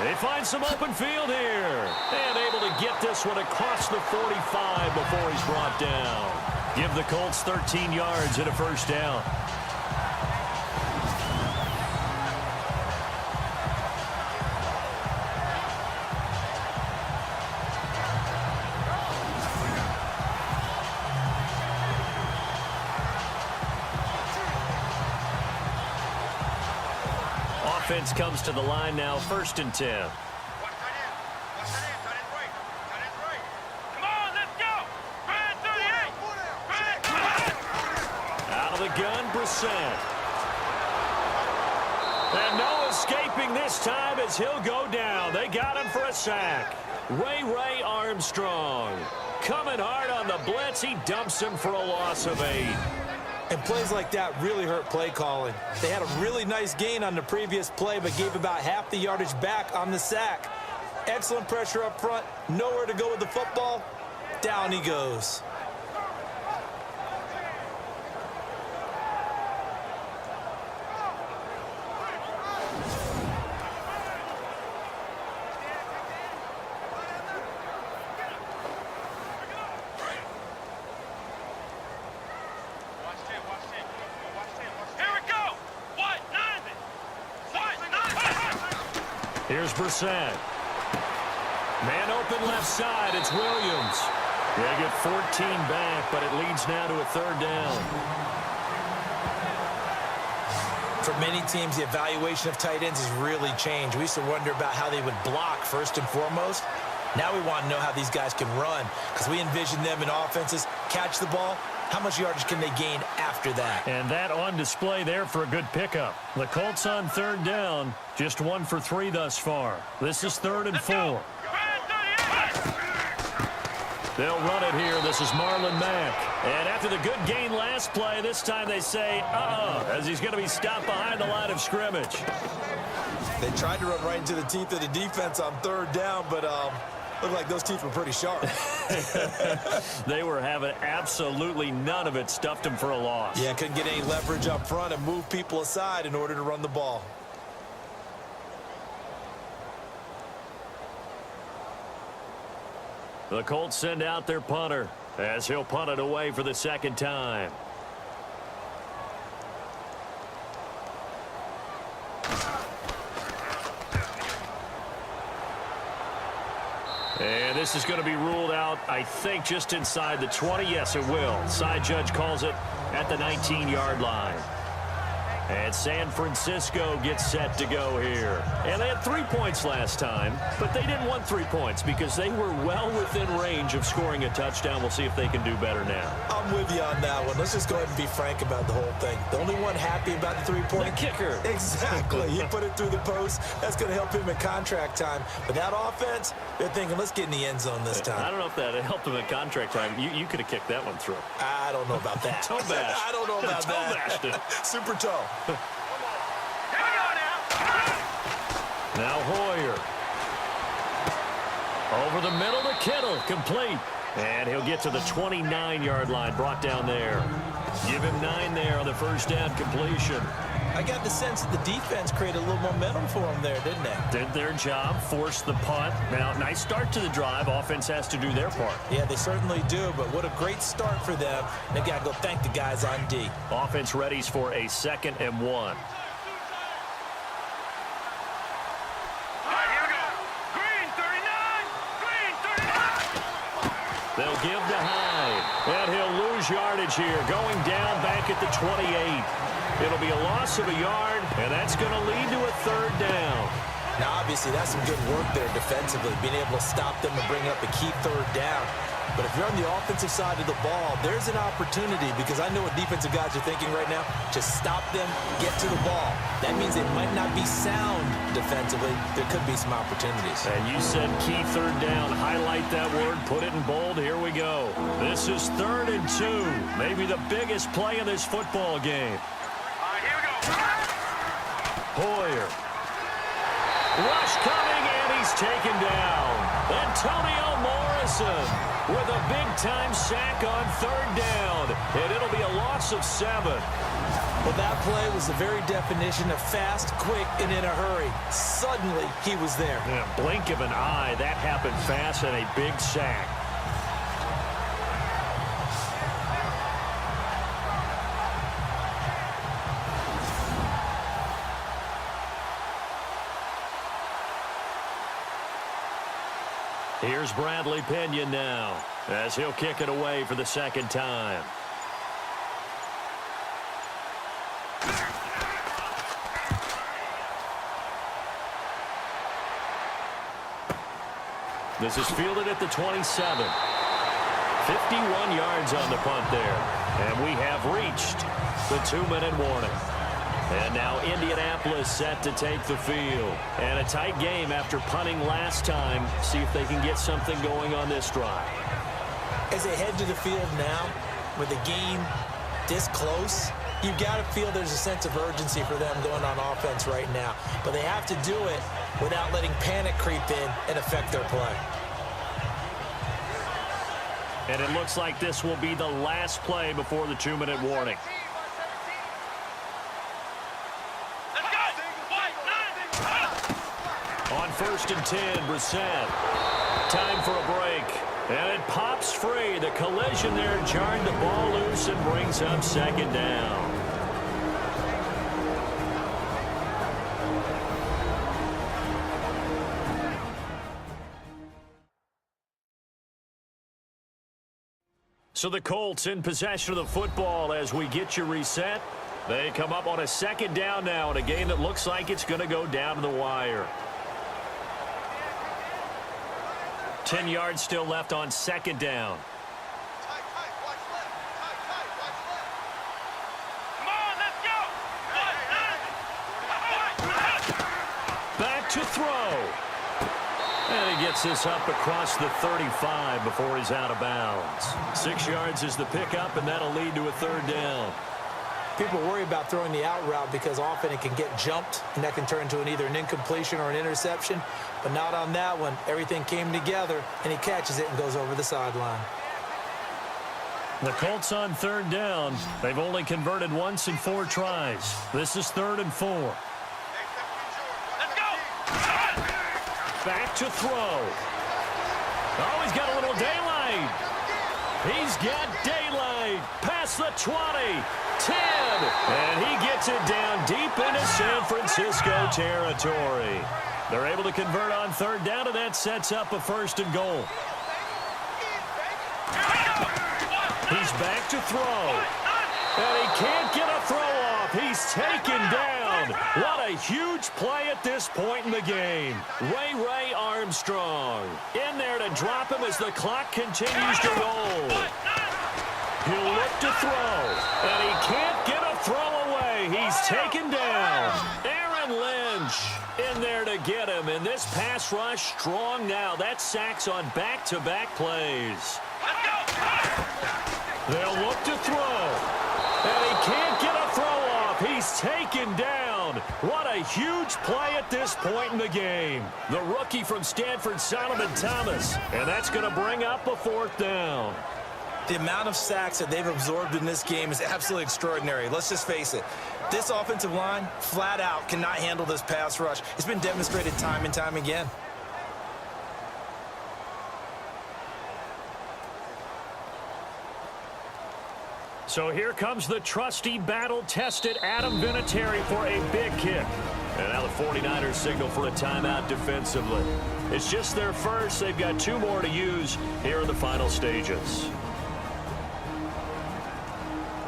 They find some open field here. And able to get this one across the 45 before he's brought down. Give the Colts 13 yards and a first down. Offense comes to the line now, 1st and 10. Come on, let's go. Out of the gun, Brissett. And no escaping this time as he'll go down. They got him for a sack. Ray Armstrong coming hard on the blitz. He dumps him for a loss of 8. And plays like that really hurt play calling. They had a really nice gain on the previous play, but gave about half the yardage back on the sack. Excellent pressure up front. Nowhere to go with the football. Down he goes. Here's Brissett. Man open left side. It's Williams. They get 14 back, but it leads now to a 3rd down. For many teams, the evaluation of tight ends has really changed. We used to wonder about how they would block first and foremost. Now we want to know how these guys can run because we envision them in offenses catch the ball. How much yardage can they gain after that? And that on display there for a good pickup. The Colts on 3rd down, just 1 for 3 thus far. This is 3rd and 4. They'll run it here. This is Marlon Mack. And after the good gain last play, this time they say, as he's going to be stopped behind the line of scrimmage. They tried to run right into the teeth of the defense on 3rd down, but looked like those teeth were pretty sharp. They were having absolutely none of it. Stuffed them for a loss. Yeah, couldn't get any leverage up front and move people aside in order to run the ball. The Colts send out their punter as he'll punt it away for the 2nd time. And this is going to be ruled out, I think, just inside the 20. Yes, it will. Side judge calls it at the 19-yard line. And San Francisco gets set to go here. And they had 3 points last time, but they didn't want 3 points because they were well within range of scoring a touchdown. We'll see if they can do better now. I'm with you on that one. Let's just go ahead and be frank about the whole thing. The only one happy about the 3-point? The kicker. Exactly. He put it through the post. That's going to help him in contract time. But that offense, they're thinking, let's get in the end zone this time. I don't know if that helped him in contract time. You could have kicked that one through. I don't know about that. Toe bash. I don't know about Toe that. bashed it. Super toe. Now Hoyer. Over the middle to Kittle. Complete. And he'll get to the 29-yard line. Brought down there. Give him 9 there on the first down completion. I got the sense that the defense created a little momentum for him there, didn't they? Did their job. Forced the punt. Now, nice start to the drive. Offense has to do their part. Yeah, they certainly do, but what a great start for them. They got to go thank the guys on D. Offense readies for a 2nd and 1. They'll give to Hyde, and he'll lose yardage here, going down back at the 28. It'll be a loss of a yard, and that's going to lead to a 3rd down. Now, obviously, that's some good work there defensively, being able to stop them and bring up a key 3rd down. But if you're on the offensive side of the ball, there's an opportunity because I know what defensive guys are thinking right now. Just stop them, get to the ball. That means they might not be sound defensively. There could be some opportunities. And you said key 3rd down. Highlight that word. Put it in bold. Here we go. This is 3rd and 2. Maybe the biggest play of this football game. All right, here we go. Hoyer. Rush coming, and he's taken down. Antonio Morrison with a big-time sack on 3rd down. And it'll be a loss of 7. Well, that play was the very definition of fast, quick, and in a hurry. Suddenly, he was there. In a blink of an eye, that happened fast, and a big sack. Here's Bradley Pinion now, as he'll kick it away for the 2nd time. This is fielded at the 27. 51 yards on the punt there. And we have reached the 2-minute warning. And now Indianapolis set to take the field. And a tight game after punting last time. See if they can get something going on this drive. As they head to the field now, with the game this close, you've got to feel there's a sense of urgency for them going on offense right now. But they have to do it without letting panic creep in and affect their play. And it looks like this will be the last play before the 2-minute warning. On 1st and 10, Brissett. Time for a break. And it pops free. The collision there jarred the ball loose and brings up 2nd down. So the Colts in possession of the football as we get you reset. They come up on a 2nd down now in a game that looks like it's going to go down to the wire. 10 yards still left on 2nd down. Come on, let's go. Back to throw. And he gets this up across the 35 before he's out of bounds. 6 yards is the pickup, and that'll lead to a 3rd down. People worry about throwing the out route because often it can get jumped, and that can turn into either an incompletion or an interception. But not on that one. Everything came together, and he catches it and goes over the sideline. The Colts on 3rd down. They've only converted once in 4 tries. This is 3rd and 4. Let's go. Back to throw. Oh, he's got a little daylight. He's got daylight. Past the 20. 10. And he gets it down deep into San Francisco territory. They're able to convert on 3rd down, and that sets up a 1st and goal. He's back to throw. And he can't get a throw off. off. He's taken down. What a huge play at this point in the game. Ray Armstrong in there to drop him as the clock continues to roll. He'll look to throw, and he can't get a throw away. He's taken down. Aaron Lynch in there to get him, and this pass rush strong now. That's sacks on back-to-back plays. They'll look to throw, and he can't get a throw off. He's taken down. What a huge play at this point in the game. The rookie from Stanford, Solomon Thomas, and that's going to bring up a fourth down. The amount of sacks that they've absorbed in this game is absolutely extraordinary. Let's just face it. This offensive line, flat out, cannot handle this pass rush. It's been demonstrated time and time again. So here comes the trusty, battle-tested Adam Vinatieri for a big kick. And now the 49ers signal for a timeout defensively. It's just their first. They've got 2 more to use here in the final stages.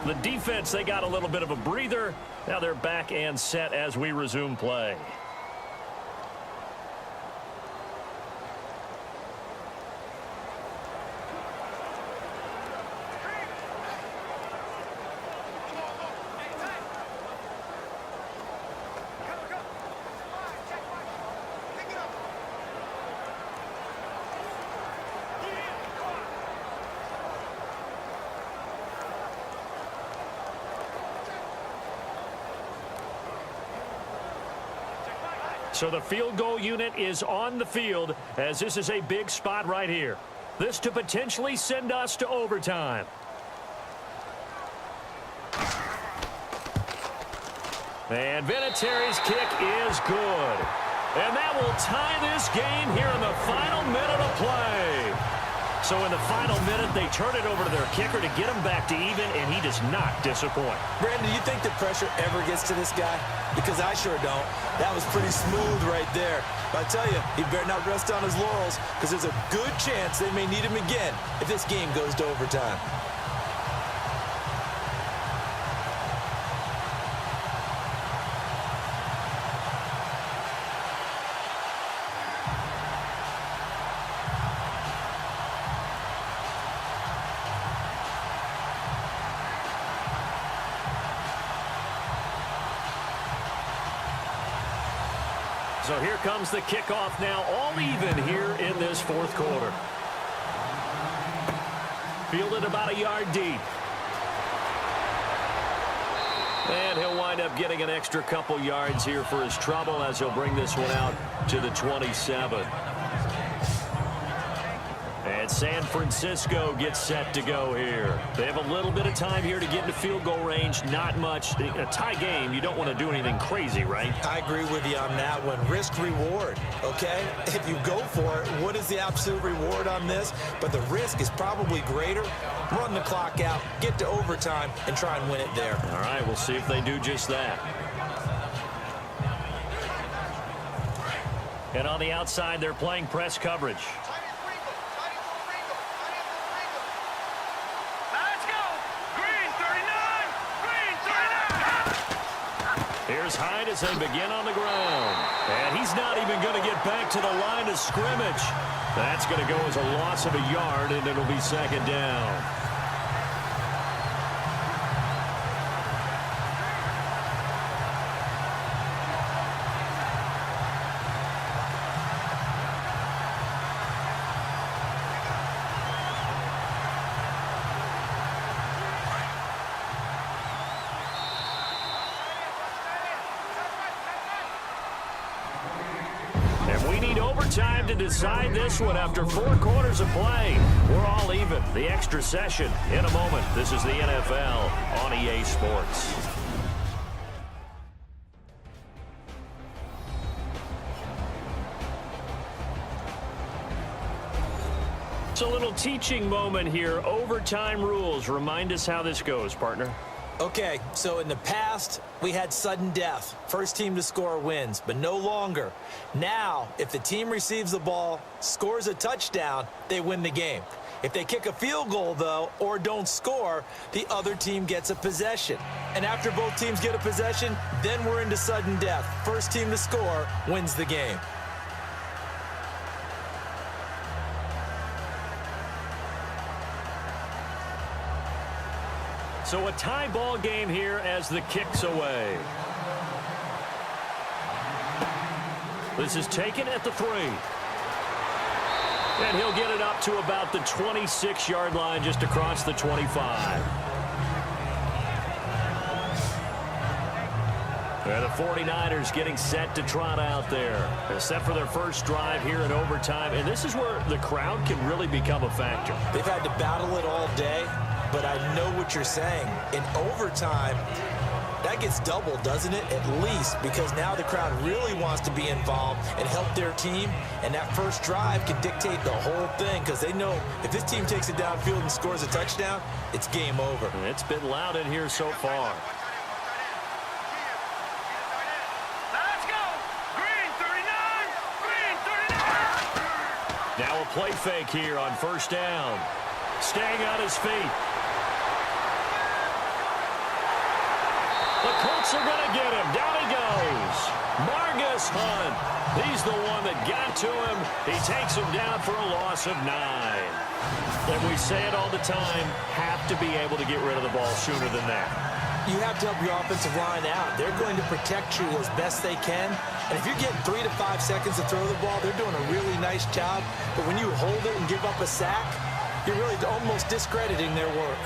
The defense, they got a little bit of a breather. Now they're back and set as we resume play. So the field goal unit is on the field as this is a big spot right here. This to potentially send us to overtime. And Vinatieri's kick is good. And that will tie this game here in the final minute of play. So in the final minute, they turn it over to their kicker to get him back to even, and he does not disappoint. Brandon, do you think the pressure ever gets to this guy? Because I sure don't. That was pretty smooth right there. But I tell you, he better not rest on his laurels because there's a good chance they may need him again if this game goes to overtime. So here comes the kickoff now, all even here in this fourth quarter. Fielded about a yard deep. And he'll wind up getting an extra couple yards here for his trouble as he'll bring this one out to the 27. And San Francisco gets set to go here. They have a little bit of time here to get into field goal range. Not much. In a tie game, you don't want to do anything crazy, right? I agree with you on that one. Risk-reward, okay? If you go for it, what is the absolute reward on this? But the risk is probably greater. Run the clock out, get to overtime, and try and win it there. All right, we'll see if they do just that. And on the outside, they're playing press coverage. Here's Hyde as they begin on the ground. And he's not even going to get back to the line of scrimmage. That's going to go as a loss of a yard, and it'll be second down. Time to decide this one after 4 quarters of play. We're all even. The extra session in a moment. This is the NFL on EA Sports. It's a little teaching moment here. Overtime rules. Remind us how this goes, partner. Okay, so in the past, we had sudden death. First team to score wins, but no longer. Now, if the team receives the ball, scores a touchdown, they win the game. If they kick a field goal, though, or don't score, the other team gets a possession. And after both teams get a possession, then we're into sudden death. First team to score wins the game. So a tie ball game here as the kick's away. This is taken at the 3. And he'll get it up to about the 26-yard line, just across the 25. And the 49ers getting set to trot out there. They're set for their first drive here in overtime. And this is where the crowd can really become a factor. They've had to battle it all day, but I know what you're saying. In overtime, that gets doubled, doesn't it? At least, because now the crowd really wants to be involved and help their team, and that first drive can dictate the whole thing, because they know if this team takes it downfield and scores a touchdown, it's game over. And it's been loud in here so far. Let's go! Green 39! Green 39! Now a play fake here on first down. Staying on his feet. The Colts are going to get him. Down he goes. Margus Hunt. He's the one that got to him. He takes him down for a loss of 9. And we say it all the time, have to be able to get rid of the ball sooner than that. You have to help your offensive line out. They're going to protect you as best they can. And if you're getting 3 to 5 seconds to throw the ball, they're doing a really nice job. But when you hold it and give up a sack, you're really almost discrediting their work.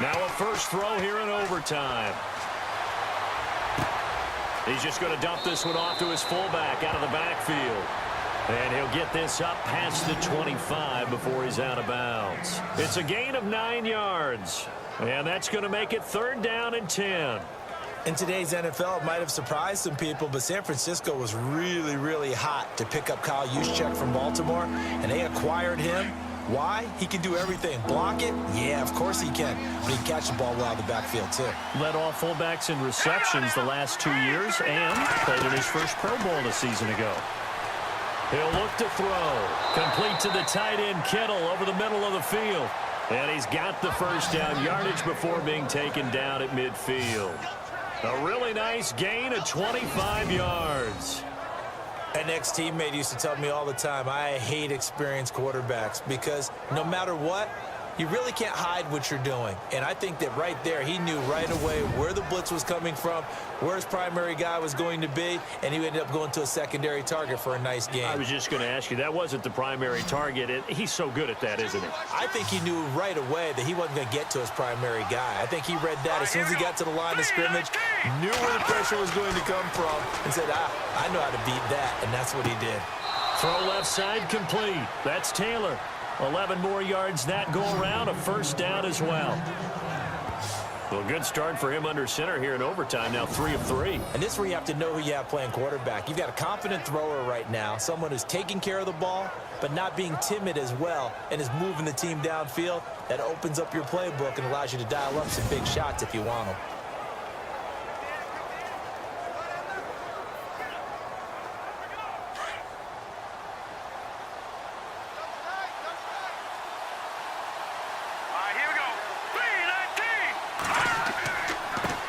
Now a first throw here in overtime. He's just going to dump this one off to his fullback out of the backfield. And he'll get this up past the 25 before he's out of bounds. It's a gain of 9 yards. And that's going to make it 3rd down and 10. In today's NFL, it might have surprised some people, but San Francisco was really, really hot to pick up Kyle Juszczyk from Baltimore, and they acquired him. Why? He can do everything. Block it? Yeah, of course he can. But he can catch the ball well out of the backfield, too. Led all fullbacks in receptions the last 2 years and played in his first Pro Bowl a season ago. He'll look to throw. Complete to the tight end, Kittle, over the middle of the field. And he's got the first down yardage before being taken down at midfield. A really nice gain of 25 yards. An ex-teammate used to tell me all the time, I hate experienced quarterbacks because no matter what, you really can't hide what you're doing. And I think that right there, he knew right away where the blitz was coming from, where his primary guy was going to be, and he ended up going to a secondary target for a nice game. I was just going to ask you, that wasn't the primary target. He's so good at that, isn't he? I think he knew right away that he wasn't going to get to his primary guy. I think he read that as soon as he got to the line of scrimmage, knew where the pressure was going to come from, and said, I know how to beat that, and that's what he did. Throw left side complete. That's Taylor. 11 more yards that go around, a first down as well. Well, good start for him under center here in overtime, now 3 of 3. And this is where you have to know who you have playing quarterback. You've got a confident thrower right now, someone who's taking care of the ball, but not being timid as well, and is moving the team downfield. That opens up your playbook and allows you to dial up some big shots if you want them.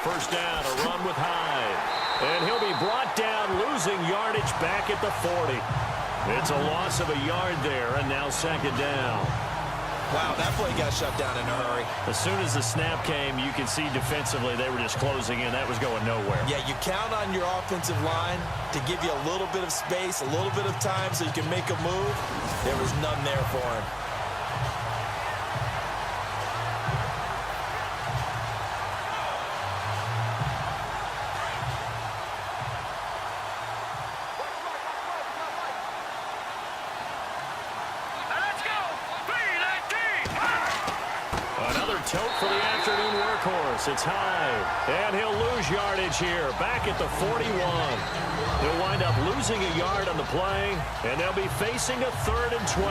First down, a run with Hyde. And he'll be brought down, losing yardage back at the 40. It's a loss of a yard there, and now 2nd down. Wow, that play got shut down in a hurry. As soon as the snap came, you can see defensively they were just closing in. That was going nowhere. Yeah, you count on your offensive line to give you a little bit of space, a little bit of time so you can make a move. There was none there for him. tote for the afternoon workhorse. It's high, and he'll lose yardage here, back at the 41. He'll wind up losing a yard on the play, and they'll be facing a 3rd and 12.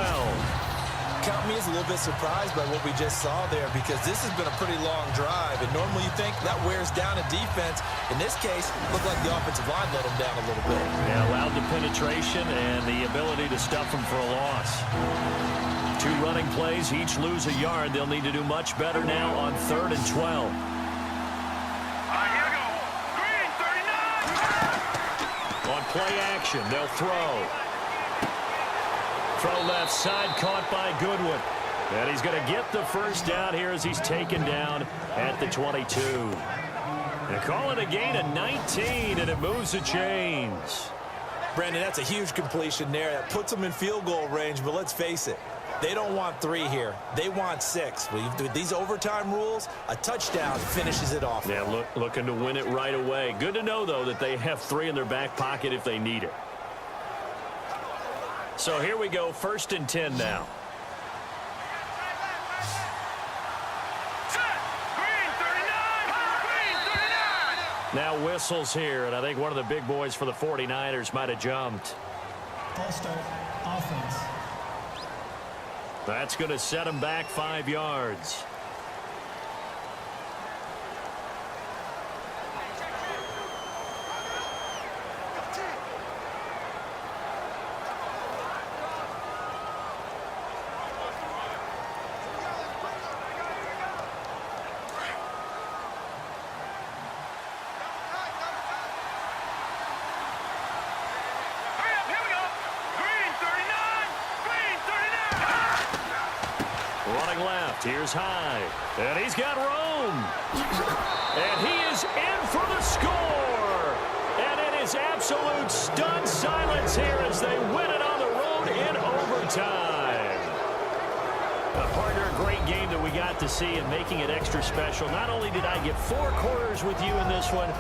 Count me as a little bit surprised by what we just saw there, because this has been a pretty long drive, and normally you think that wears down a defense. In this case, it looked like the offensive line let them down a little bit. Yeah, allowed the penetration and the ability to stuff them for a loss. 2 running plays, each lose a yard. They'll need to do much better now on 3rd and 12. Here we go. Green, 39. On play action, they'll throw. Throw left side, caught by Goodwin. And he's going to get the first down here as he's taken down at the 22. They call it a gain of 19, and it moves the chains. Brandon, that's a huge completion there. That puts them in field goal range, but let's face it, they don't want 3 here. They want 6. With these overtime rules, a touchdown finishes it off. Yeah, looking to win it right away. Good to know, though, that they have 3 in their back pocket if they need it. So here we go, 1st and 10 now. Set. Green, 39. Green, 39. Now whistles here, and I think one of the big boys for the 49ers might have jumped. False start. Offense. That's going to set him back 5 yards. Here's High, and he's got room. And he is in for the score. And it is absolute stunned silence here as they win it on the road in overtime. Partner, a great game that we got to see, and making it extra special. Not only did I get 4 quarters with you in this one,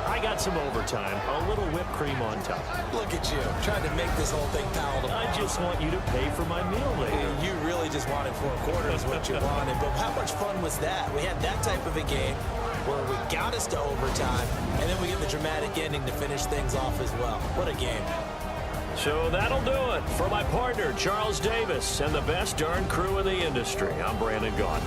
I got some overtime, a little whipped cream on top. Look at you, trying to make this whole thing palatable. I just want you to pay for my meal later. You really just wanted 4 quarters, what you wanted. But how much fun was that? We had that type of a game where we got us to overtime, and then we get the dramatic ending to finish things off as well. What a game. So that'll do it for my partner, Charles Davis, and the best darn crew in the industry. I'm Brandon Gaudin.